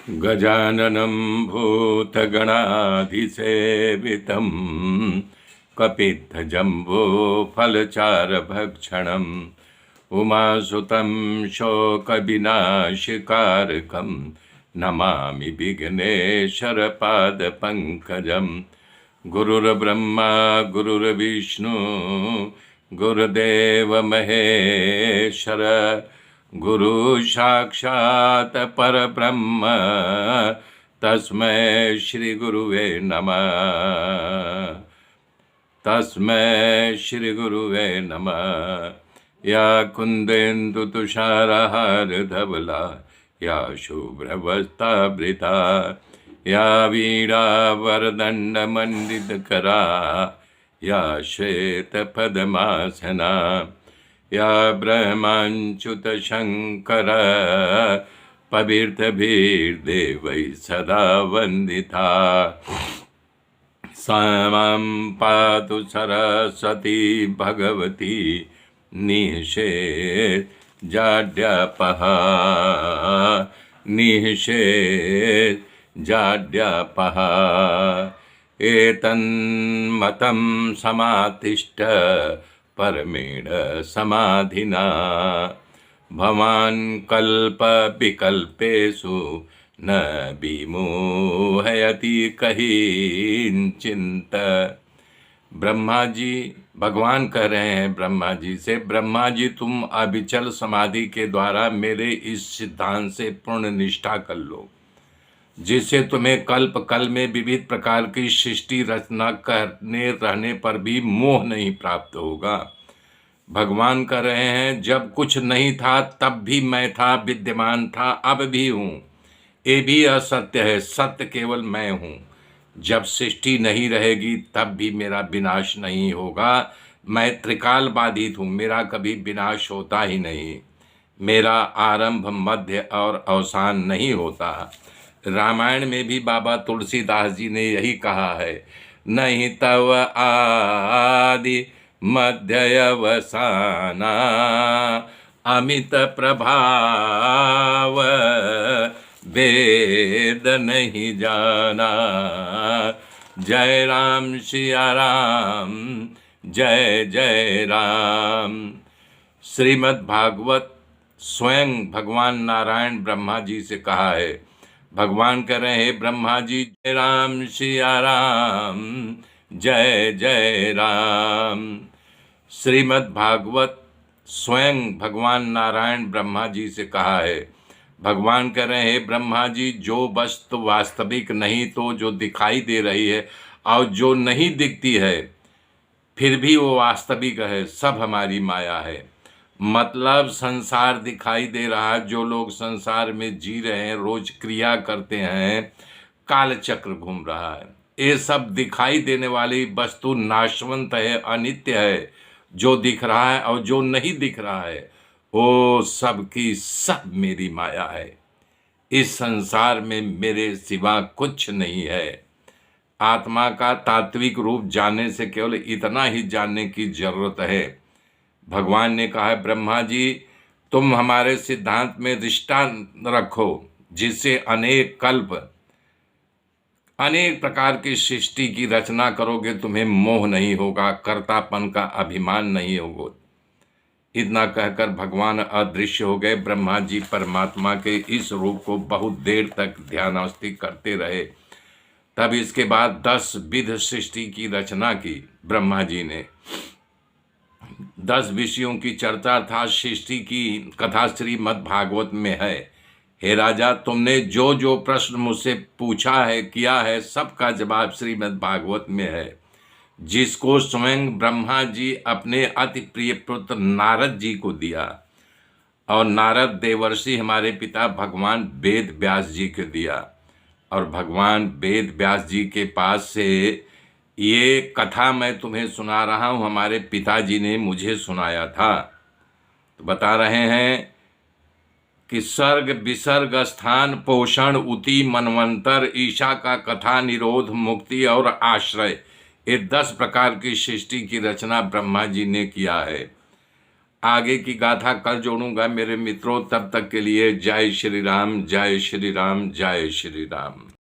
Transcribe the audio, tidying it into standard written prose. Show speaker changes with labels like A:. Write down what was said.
A: गजाननं भूतगणाधिसेवितं कपित्थजम्बोफलचारभक्षणम् उमासुतं शोकविनाशकारकं नमामि विघ्नेश्वरपादपङ्कजं। गुरुर्ब्रह्मा गुरुर्विष्णु गुरुदेव महेश्वर गुरु साक्षात् परब्रह्म तस्मै श्री गुरुवे नमः। तस्मै श्री गुरुवे नमः। या कुंदेन्दु तुषारहार धवला या शुभ्रवस्त्रावृता या वीणा वरदंड मंडितकरा या श्वेत पद्मासना या ब्रह्माच्युत शंकर पवित्रभिर्देवै सदा वंदिता। सामां पातु सरस्वती भगवती निषेधाढ्यापहा निषेधाढ्यापहा। एतन्मतं समातिष्ठ परमेण समाधिना भवान् कल्प विकल्पेषु न विमोहयति कहिंचित्। ब्रह्मा जी भगवान कह रहे हैं ब्रह्मा जी से, ब्रह्मा जी तुम अविचल समाधि के द्वारा मेरे इस सिद्धांत से पूर्ण निष्ठा कर लो, जिससे तुम्हें कल्प कल में विविध प्रकार की सृष्टि रचना करने रहने पर भी मोह नहीं प्राप्त होगा। भगवान कह रहे हैं जब कुछ नहीं था तब भी मैं था, विद्यमान था, अब भी हूँ। ये भी असत्य है, सत्य केवल मैं हूँ। जब सृष्टि नहीं रहेगी तब भी मेरा विनाश नहीं होगा। मैं त्रिकाल बाधित हूँ, मेरा कभी विनाश होता ही नहीं। मेरा आरंभ मध्य और अवसान नहीं होता। रामायण में भी बाबा तुलसीदास जी ने यही कहा है, नहीं तव आदि मध्य अवसाना अमित प्रभाव वेद नहीं जाना। जय राम सिया राम, जय जय राम। श्रीमद् भागवत स्वयं भगवान नारायण ब्रह्मा जी से कहा है। भगवान कह रहे हैं ब्रह्मा जी जय राम सिया राम, जय जय राम। श्रीमद् भागवत स्वयं भगवान नारायण ब्रह्मा जी से कहा है। भगवान कह रहे हैं ब्रह्मा जी जो वस्तु वास्तविक नहीं तो जो दिखाई दे रही है और जो नहीं दिखती है फिर भी वो वास्तविक है, सब हमारी माया है। मतलब संसार दिखाई दे रहा है, जो लोग संसार में जी रहे हैं, रोज क्रिया करते हैं, काल चक्र घूम रहा है। ये सब दिखाई देने वाली वस्तु नाशवंत है, अनित्य है। जो दिख रहा है और जो नहीं दिख रहा है वो सब की सब मेरी माया है। इस संसार में मेरे सिवा कुछ नहीं है। आत्मा का तात्विक रूप जानने से केवल इतना ही जानने की जरूरत है। भगवान ने कहा है ब्रह्मा जी तुम हमारे सिद्धांत में निष्ठा रखो, जिससे अनेक कल्प अनेक प्रकार की सृष्टि की रचना करोगे, तुम्हें मोह नहीं होगा, कर्तापन का अभिमान नहीं होगा। इतना कहकर भगवान अदृश्य हो गए। ब्रह्मा जी परमात्मा के इस रूप को बहुत देर तक ध्यानास्ति करते रहे। तब इसके बाद 10 विध सृष्टि की रचना की ब्रह्मा जी ने। 10 विषयों की चर्चा था सृष्टि की कथा श्रीमद् भागवत में है। हे राजा तुमने जो जो प्रश्न मुझसे पूछा है किया है सबका जवाब श्रीमद् भागवत में है, जिसको स्वयं ब्रह्मा जी अपने अति प्रिय पुत्र नारद जी को दिया। और नारद देवर्षि हमारे पिता भगवान वेद व्यास जी को दिया। और भगवान वेद व्यास जी के पास से ये कथा मैं तुम्हें सुना रहा हूँ, हमारे पिताजी ने मुझे सुनाया था। तो बता रहे हैं कि सर्ग विसर्ग स्थान पोषण उति मनवंतर ईशा का कथा निरोध मुक्ति और आश्रय, ये 10 प्रकार की सृष्टि की रचना ब्रह्मा जी ने किया है। आगे की गाथा कल जोड़ूंगा मेरे मित्रों। तब तक के लिए जय श्री राम, जय श्री राम, जय श्री राम।